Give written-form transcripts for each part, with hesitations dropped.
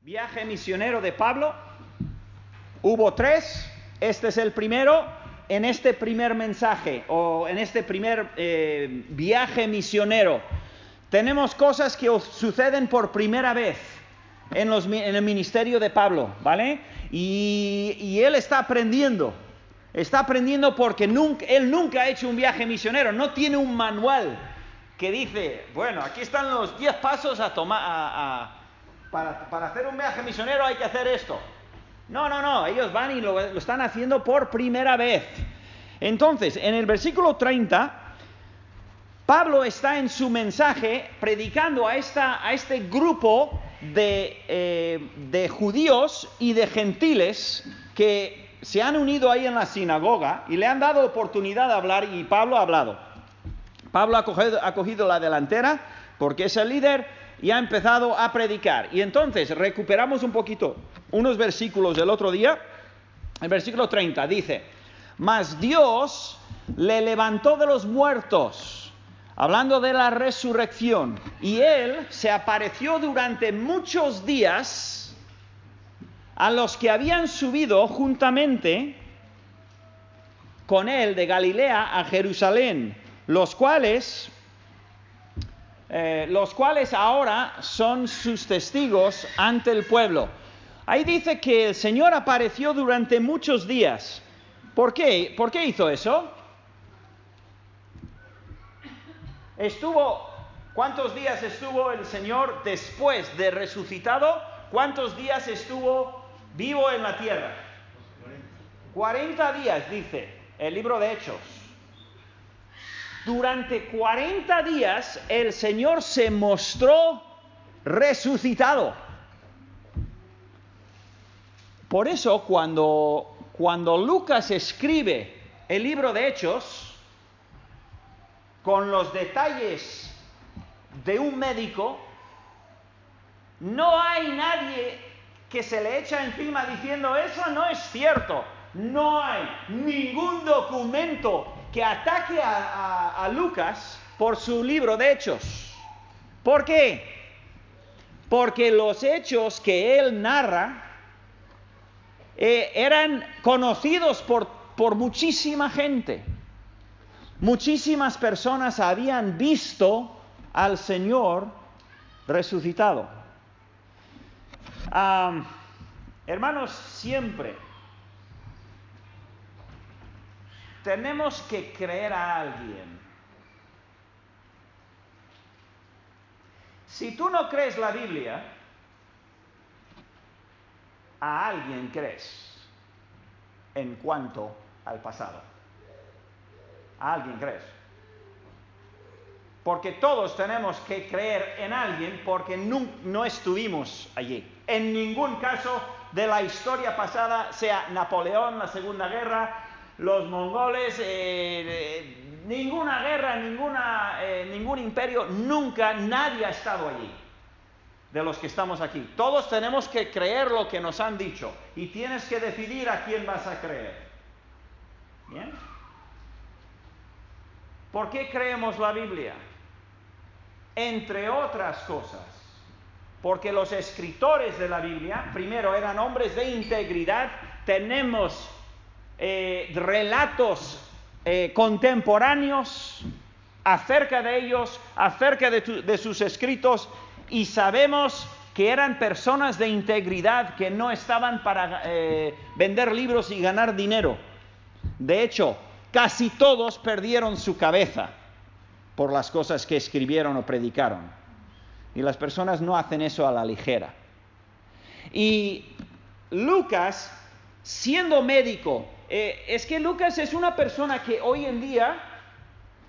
Viaje misionero de Pablo. Hubo 3. Este es el primero. En este primer mensaje o en este primer viaje misionero tenemos cosas que suceden por primera vez en el ministerio de Pablo, ¿vale? Y él está aprendiendo. Está aprendiendo porque él nunca ha hecho un viaje misionero. No tiene un manual que dice, bueno, aquí están los 10 pasos a tomar para hacer un viaje misionero hay que hacer esto. No, ellos van y lo están haciendo por primera vez. Entonces, en el versículo 30, Pablo está en su mensaje predicando a este grupo de judíos y de gentiles que se han unido ahí en la sinagoga y le han dado oportunidad de hablar y Pablo ha hablado. Pablo ha cogido la delantera porque es el líder y ha empezado a predicar. Y entonces recuperamos un poquito unos versículos del otro día. El versículo 30 dice: mas Dios le levantó de los muertos, hablando de la resurrección, y él se apareció durante muchos días a los que habían subido juntamente con él de Galilea a Jerusalén, los cuales ahora son sus testigos ante el pueblo. Ahí dice que el Señor apareció durante muchos días. ¿Por qué? ¿Por qué hizo eso? ¿Cuántos días estuvo el Señor después de resucitado? ¿Cuántos días estuvo vivo en la tierra? 40 días, dice el libro de Hechos. Durante 40 días el Señor se mostró resucitado. Por eso cuando Lucas escribe el libro de Hechos, con los detalles de un médico, no hay nadie que se le echa encima diciendo eso no es cierto. No hay ningún documento que ataque a Lucas por su libro de Hechos. ¿Por qué? Porque los hechos que él narra eran conocidos por muchísima gente. Muchísimas personas habían visto al Señor resucitado. Hermanos, siempre tenemos que creer a alguien. Si tú no crees la Biblia, a alguien crees en cuanto al pasado. A alguien crees. Porque todos tenemos que creer en alguien porque no estuvimos allí. En ningún caso de la historia pasada, sea Napoleón, la Segunda Guerra, los mongoles, ninguna guerra, ningún imperio, nunca nadie ha estado allí de los que estamos aquí. Todos tenemos que creer lo que nos han dicho y tienes que decidir a quién vas a creer. ¿Bien? ¿Por qué creemos la Biblia? Entre otras cosas, porque los escritores de la Biblia, primero, eran hombres de integridad. Tenemos relatos contemporáneos acerca de ellos, acerca de sus escritos, y sabemos que eran personas de integridad que no estaban para vender libros y ganar dinero. De hecho, casi todos perdieron su cabeza por las cosas que escribieron o predicaron. Y las personas no hacen eso a la ligera. Y Lucas, siendo médico, es que Lucas es una persona que hoy en día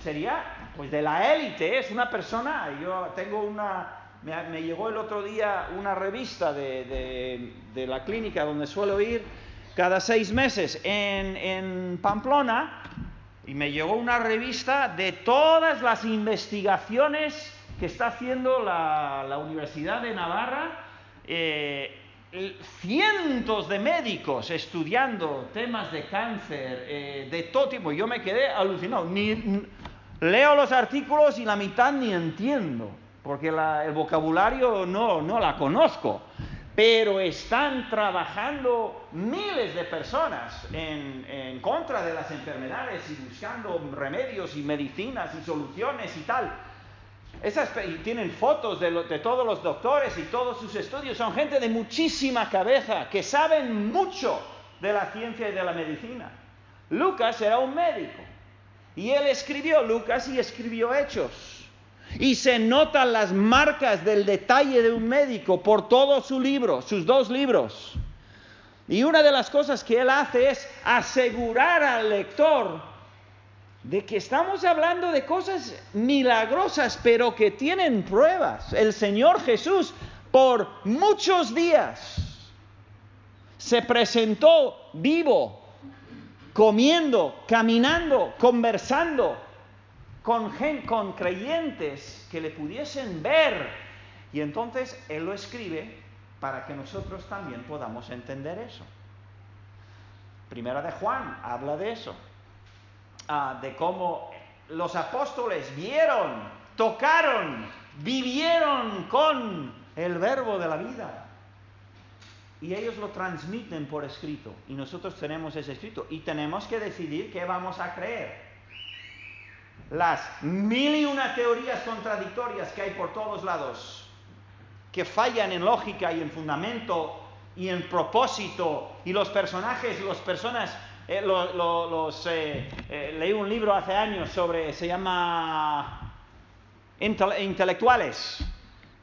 sería pues de la élite. Es una persona, yo tengo me llegó el otro día una revista de la clínica donde suelo ir cada 6 meses en Pamplona, y me llegó una revista de todas las investigaciones que está haciendo la Universidad de Navarra, cientos de médicos estudiando temas de cáncer, de todo tipo. Yo me quedé alucinado. Leo los artículos y la mitad ni entiendo, porque el vocabulario no la conozco. pero están trabajando miles de personas en contra de las enfermedades y buscando remedios y medicinas y soluciones y tal. Y tienen fotos de todos los doctores y todos sus estudios. Son gente de muchísima cabeza que saben mucho de la ciencia y de la medicina. Lucas era un médico y él escribió Lucas y escribió Hechos. Y se notan las marcas del detalle de un médico por todo su libro, sus 2 libros. Y una de las cosas que él hace es asegurar al lector de que estamos hablando de cosas milagrosas, pero que tienen pruebas. El Señor Jesús, por muchos días, se presentó vivo, comiendo, caminando, conversando con creyentes que le pudiesen ver. Y entonces Él lo escribe para que nosotros también podamos entender eso. Primera de Juan habla de eso. De cómo los apóstoles vieron, tocaron, vivieron con el verbo de la vida. Y ellos lo transmiten por escrito. Y nosotros tenemos ese escrito. Y tenemos que decidir qué vamos a creer. Las 1001 teorías contradictorias que hay por todos lados, que fallan en lógica y en fundamento y en propósito, y los personajes, leí un libro hace años se llama Intelectuales,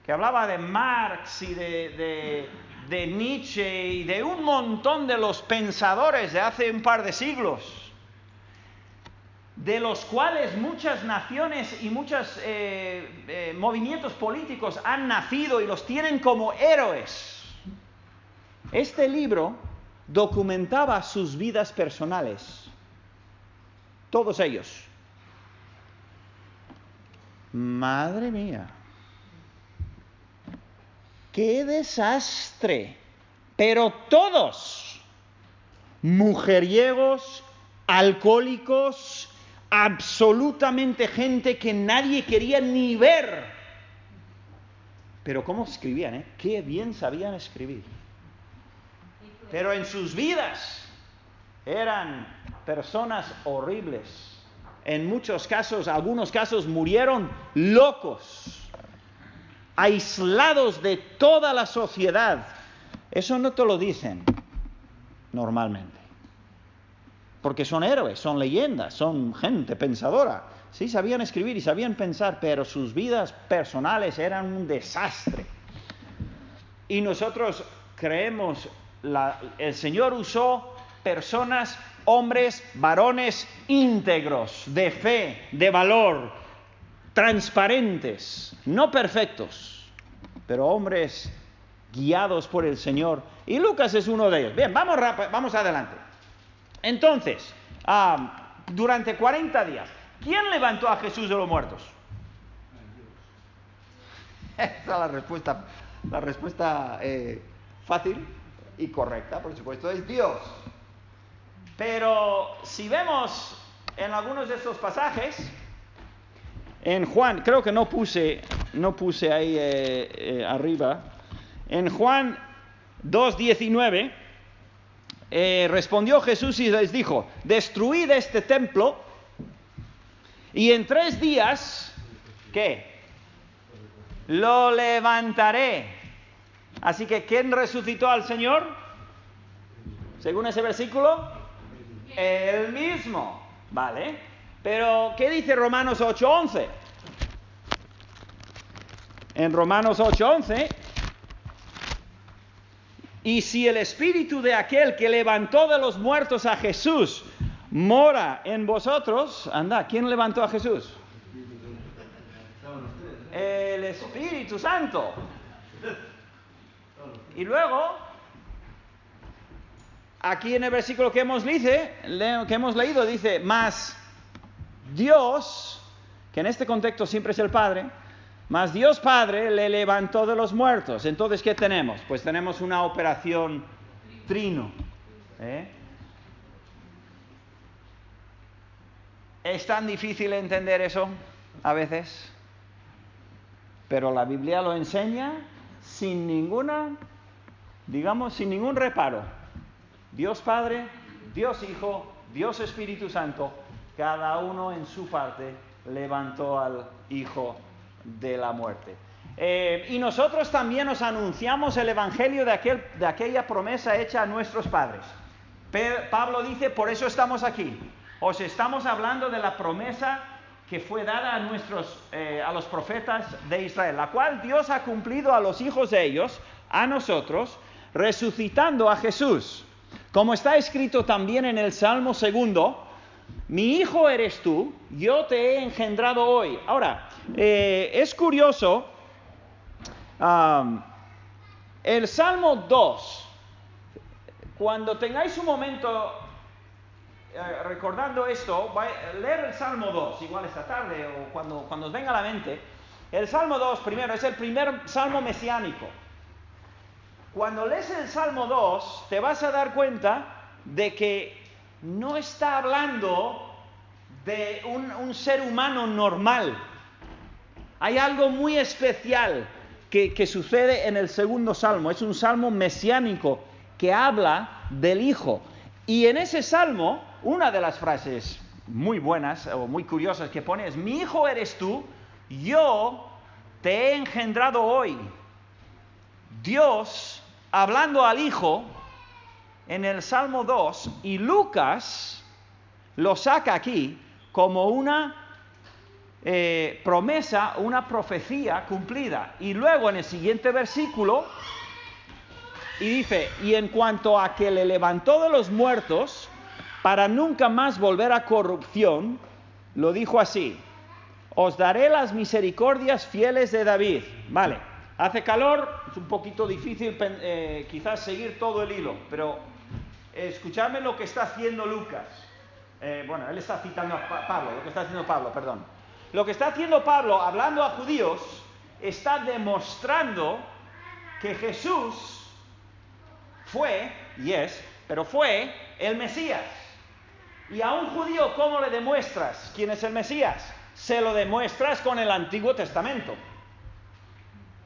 que hablaba de Marx y de Nietzsche y de un montón de los pensadores de hace un par de siglos, de los cuales muchas naciones y muchos movimientos políticos han nacido y los tienen como héroes. Este libro documentaba sus vidas personales, todos ellos. Madre mía, qué desastre, pero todos, mujeriegos, alcohólicos, absolutamente gente que nadie quería ni ver. Pero cómo escribían, qué bien sabían escribir. Pero en sus vidas eran personas horribles. En muchos casos, algunos casos, murieron locos, aislados de toda la sociedad. Eso no te lo dicen normalmente, porque son héroes, son leyendas, son gente pensadora. Sí, sabían escribir y sabían pensar, pero sus vidas personales eran un desastre. Y nosotros creemos, el Señor usó personas, hombres, varones íntegros, de fe, de valor, transparentes, no perfectos, pero hombres guiados por el Señor. Y Lucas es uno de ellos. Bien, vamos adelante. Entonces, durante 40 días, ¿quién levantó a Jesús de los muertos? Esa es la respuesta fácil y correcta, por supuesto, es Dios. Pero si vemos en algunos de estos pasajes, en Juan, creo que no puse ahí arriba, en Juan 2:19, respondió Jesús y les dijo: destruid este templo y en 3 días, ¿qué? Lo levantaré. Así que, ¿quién resucitó al Señor? Según ese versículo, Él mismo, ¿vale? Pero, ¿qué dice Romanos 8:11? En Romanos 8:11, y si el espíritu de aquel que levantó de los muertos a Jesús mora en vosotros, anda, ¿quién levantó a Jesús? El Espíritu Santo. Y luego, aquí en el versículo que hemos leído, dice: mas Dios, que en este contexto siempre es el Padre, mas Dios Padre le levantó de los muertos. Entonces, ¿qué tenemos? Pues tenemos una operación trino. ¿Es tan difícil entender eso a veces? Pero la Biblia lo enseña sin ninguna digamos sin ningún reparo. Dios Padre, Dios Hijo, Dios Espíritu Santo, cada uno en su parte levantó al Hijo de la muerte. Y nosotros también os anunciamos el Evangelio de aquella promesa hecha a nuestros padres. Pablo dice, por eso estamos aquí. Os estamos hablando de la promesa que fue dada a los profetas de Israel, la cual Dios ha cumplido a los hijos de ellos, a nosotros, resucitando a Jesús. Como está escrito también en el Salmo 2, mi hijo eres tú, yo te he engendrado hoy. Ahora, es curioso, el Salmo 2, cuando tengáis un momento recordando esto, leer el Salmo 2, igual esta tarde o cuando os venga a la mente. El Salmo 2, primero, es el primer salmo mesiánico. Cuando lees el Salmo 2, te vas a dar cuenta de que no está hablando de un ser humano normal. Hay algo muy especial que sucede en el segundo salmo. Es un salmo mesiánico que habla del Hijo. Y en ese salmo, una de las frases muy buenas o muy curiosas que pone es: mi hijo eres tú, yo te he engendrado hoy. Dios hablando al Hijo en el Salmo 2, y Lucas lo saca aquí como una promesa, una profecía cumplida. Y luego en el siguiente versículo, y dice, y en cuanto a que le levantó de los muertos para nunca más volver a corrupción, lo dijo así: os daré las misericordias fieles de David. Vale, hace calor, es un poquito difícil quizás seguir todo el hilo, pero escuchadme lo que está haciendo Lucas. Él está citando a Pablo, lo que está haciendo Pablo, perdón. Lo que está haciendo Pablo, hablando a judíos, está demostrando que Jesús fue el Mesías. Y a un judío, ¿cómo le demuestras quién es el Mesías? Se lo demuestras con el Antiguo Testamento.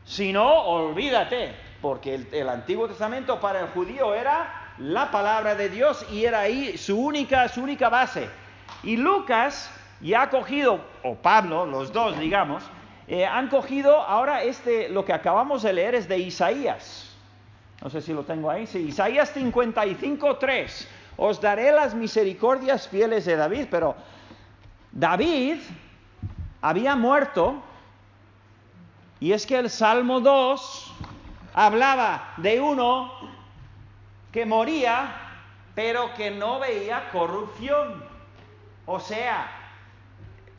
Si no, olvídate, porque el Antiguo Testamento para el judío era la palabra de Dios y era ahí su única base. Y Lucas ya ha cogido, o Pablo, los dos digamos, han cogido ahora lo que acabamos de leer es de Isaías. No sé si lo tengo ahí. Sí, Isaías 55:3. Os daré las misericordias fieles de David. Pero David había muerto, y es que el Salmo 2 hablaba de uno que moría, pero que no veía corrupción. O sea,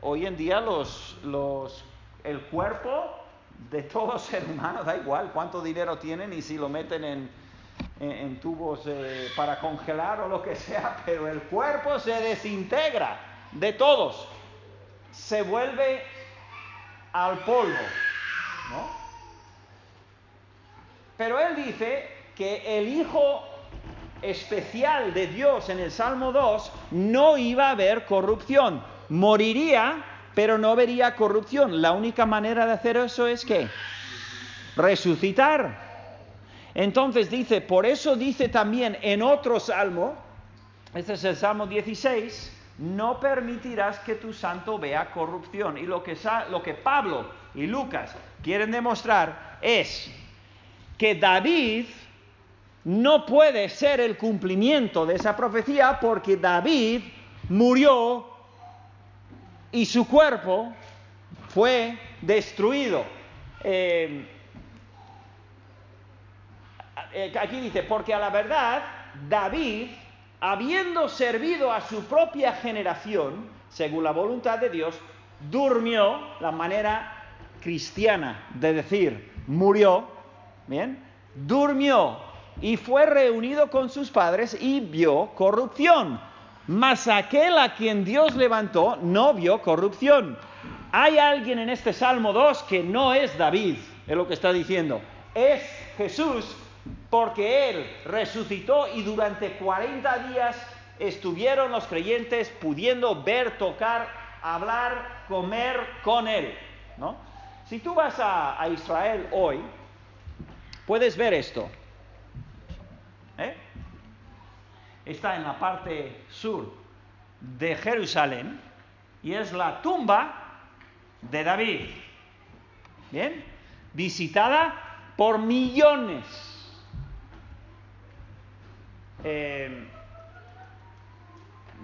hoy en día el cuerpo de todo ser humano, da igual cuánto dinero tienen y si lo meten en tubos para congelar o lo que sea, pero el cuerpo se desintegra de todos, se vuelve al polvo, ¿no? Pero él dice que el Hijo especial de Dios en el Salmo 2 no iba a haber corrupción, moriría, pero no vería corrupción. La única manera de hacer eso es ¿qué? Resucitar. Entonces dice, por eso dice también en otro salmo, este es el Salmo 16, no permitirás que tu santo vea corrupción. Y lo que Pablo y Lucas quieren demostrar es que David no puede ser el cumplimiento de esa profecía, porque David murió y su cuerpo fue destruido. Aquí dice, porque a la verdad David, habiendo servido a su propia generación, según la voluntad de Dios, durmió, la manera cristiana de decir murió, ¿bien? Durmió y fue reunido con sus padres y vio corrupción. Mas aquel a quien Dios levantó no vio corrupción. Hay alguien en este Salmo 2 que no es David, es lo que está diciendo. Es Jesús, porque Él resucitó y durante 40 días estuvieron los creyentes pudiendo ver, tocar, hablar, comer con Él, ¿no? Si tú vas a Israel hoy, puedes ver esto. está en la parte sur de Jerusalén y es la tumba de David. Bien, visitada por millones.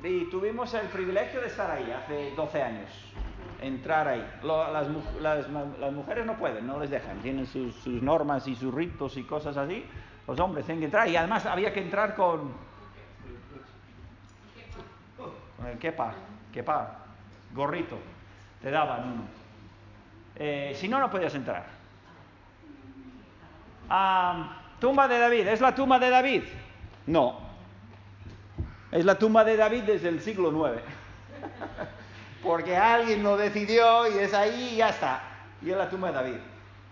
Y tuvimos el privilegio de estar ahí hace 12 años, entrar ahí. Las mujeres no pueden, no les dejan, tienen sus normas y sus ritos y cosas así. Los hombres tienen que entrar y además había que entrar con el kepa, gorrito, te daban uno. Si no, no podías entrar. Tumba de David, ¿es la tumba de David? No. Es la tumba de David desde el siglo IX. Porque alguien lo decidió y es ahí y ya está. Y es la tumba de David.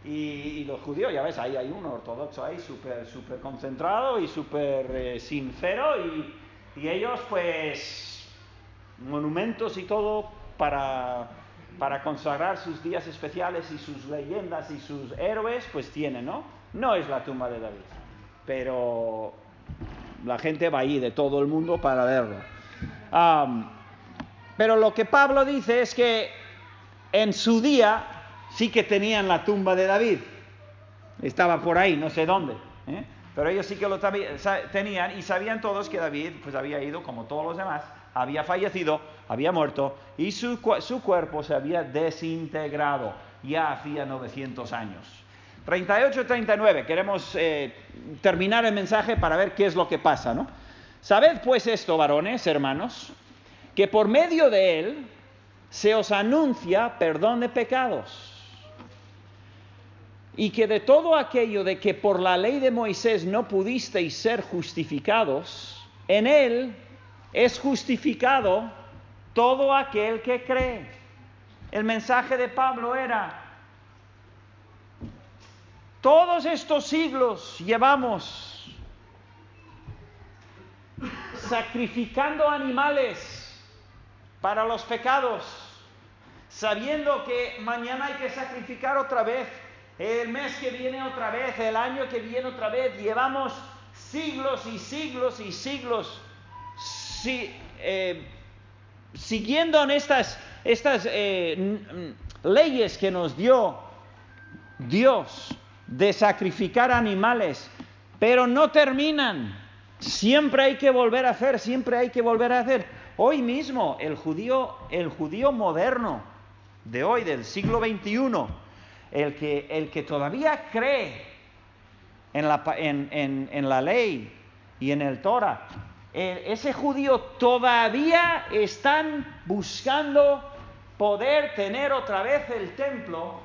Y los judíos, ya ves, ahí hay uno ortodoxo ahí súper concentrado y súper sincero. Y ellos, pues, monumentos y todo para consagrar sus días especiales y sus leyendas y sus héroes, pues tienen, ¿no? No es la tumba de David. Pero la gente va ahí de todo el mundo para verlo. Pero lo que Pablo dice es que en su día sí que tenían la tumba de David. Estaba por ahí, no sé dónde. Pero ellos sí que lo tenían y sabían todos que David pues había ido, como todos los demás, había fallecido, había muerto y su cuerpo se había desintegrado ya hacía 900 años. 38-39, queremos terminar el mensaje para ver qué es lo que pasa, ¿no? Sabed pues esto, varones, hermanos, que por medio de él se os anuncia perdón de pecados, y que de todo aquello de que por la ley de Moisés no pudisteis ser justificados, en él es justificado todo aquel que cree. El mensaje de Pablo era: todos estos siglos llevamos sacrificando animales para los pecados, sabiendo que mañana hay que sacrificar otra vez, el mes que viene otra vez, el año que viene otra vez. Llevamos siglos y siglos y siglos siguiendo en estas leyes que nos dio Dios de sacrificar animales, pero no terminan. Siempre hay que volver a hacer, siempre hay que volver a hacer. Hoy mismo el judío moderno de hoy, del siglo XXI, el que todavía cree en la ley y en el Torah, ese judío todavía están buscando poder tener otra vez el templo.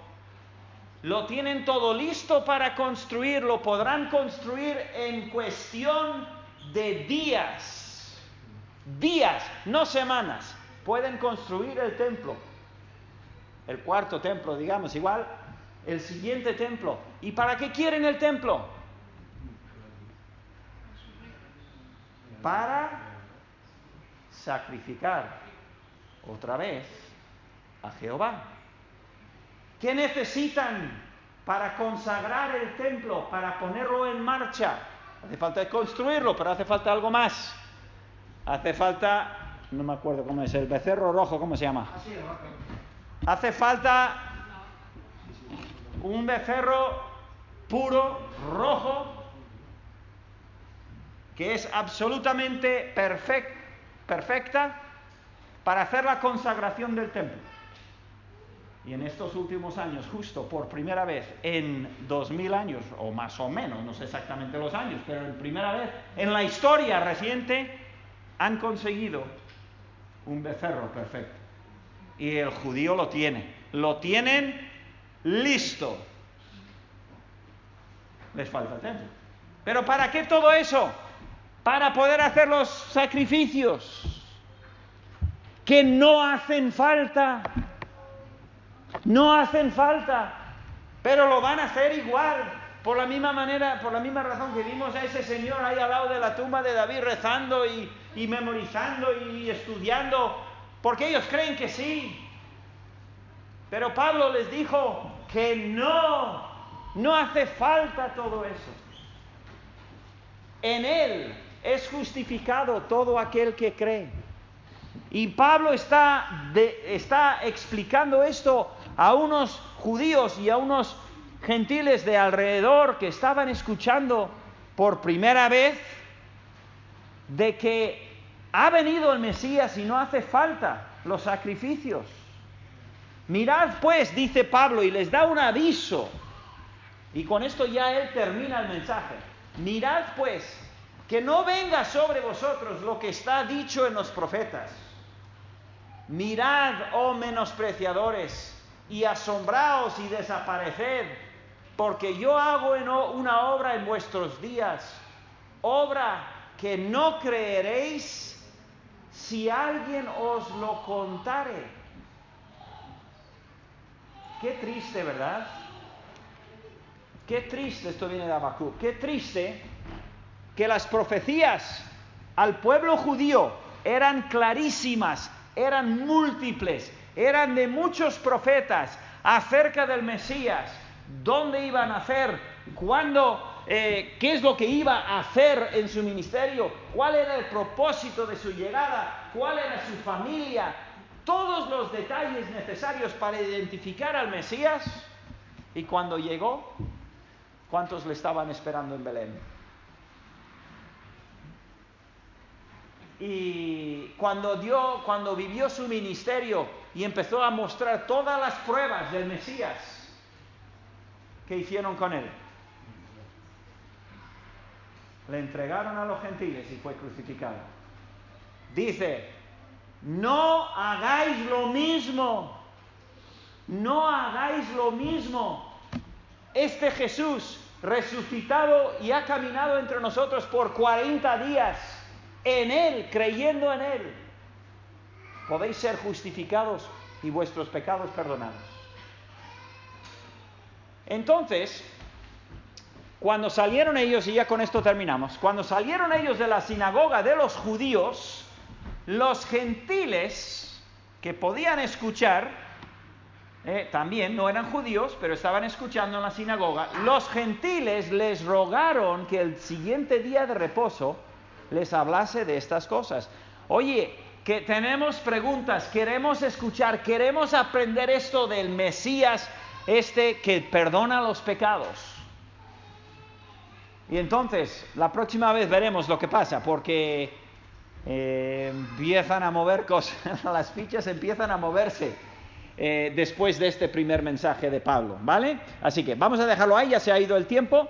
Lo tienen todo listo para construir, lo podrán construir en cuestión de días, no semanas. Pueden construir el templo, el cuarto templo, digamos, igual, el siguiente templo. ¿Y para qué quieren el templo? Para sacrificar otra vez a Jehová. ¿Qué necesitan para consagrar el templo, para ponerlo en marcha? Hace falta construirlo, pero hace falta algo más. Hace falta, no me acuerdo cómo es, el becerro rojo, ¿cómo se llama? Hace falta un becerro puro, rojo, que es absolutamente perfecta para hacer la consagración del templo. Y en estos últimos años, justo por primera vez en 2000 años, o más o menos, no sé exactamente los años, pero en primera vez en la historia reciente, han conseguido un becerro perfecto. Y el judío lo tienen listo. Les falta el templo. ¿Pero para qué todo eso? Para poder hacer los sacrificios que no hacen falta. No hacen falta, pero lo van a hacer igual, por la misma manera, por la misma razón que vimos a ese señor ahí al lado de la tumba de David rezando y memorizando y estudiando, porque ellos creen que sí. Pero Pablo les dijo que no hace falta todo eso. En él es justificado todo aquel que cree. Y Pablo está explicando esto a unos judíos y a unos gentiles de alrededor que estaban escuchando por primera vez de que ha venido el Mesías y no hace falta los sacrificios. Mirad pues, dice Pablo, y les da un aviso, y con esto ya él termina el mensaje. Mirad pues, que no venga sobre vosotros lo que está dicho en los profetas. Mirad, oh menospreciadores, y asombraos y desapareced, porque yo hago una obra en vuestros días, obra que no creeréis si alguien os lo contare. Qué triste, ¿verdad? Qué triste, esto viene de Habacuc, qué triste que las profecías al pueblo judío eran clarísimas, eran múltiples, eran de muchos profetas acerca del Mesías, dónde iba a nacer, cuándo, qué es lo que iba a hacer en su ministerio, cuál era el propósito de su llegada, cuál era su familia, todos los detalles necesarios para identificar al Mesías. Y cuando llegó, ¿cuántos le estaban esperando en Belén? Y cuando vivió su ministerio y empezó a mostrar todas las pruebas del Mesías, ¿qué hicieron con él? Le entregaron a los gentiles y fue crucificado. Dice, no hagáis lo mismo. No hagáis lo mismo. Este Jesús resucitado y ha caminado entre nosotros por 40 días. En Él, creyendo en Él, podéis ser justificados y vuestros pecados perdonados. Entonces, cuando salieron ellos, y ya con esto terminamos, cuando salieron ellos de la sinagoga de los judíos, los gentiles que podían escuchar, también no eran judíos, pero estaban escuchando en la sinagoga, los gentiles les rogaron que el siguiente día de reposo les hablase de estas cosas. Oye, que tenemos preguntas, queremos escuchar, queremos aprender esto del Mesías, que perdona los pecados. Y entonces, la próxima vez veremos lo que pasa, porque empiezan a mover cosas, las fichas empiezan a moverse después de este primer mensaje de Pablo, ¿vale? Así que vamos a dejarlo ahí, ya se ha ido el tiempo.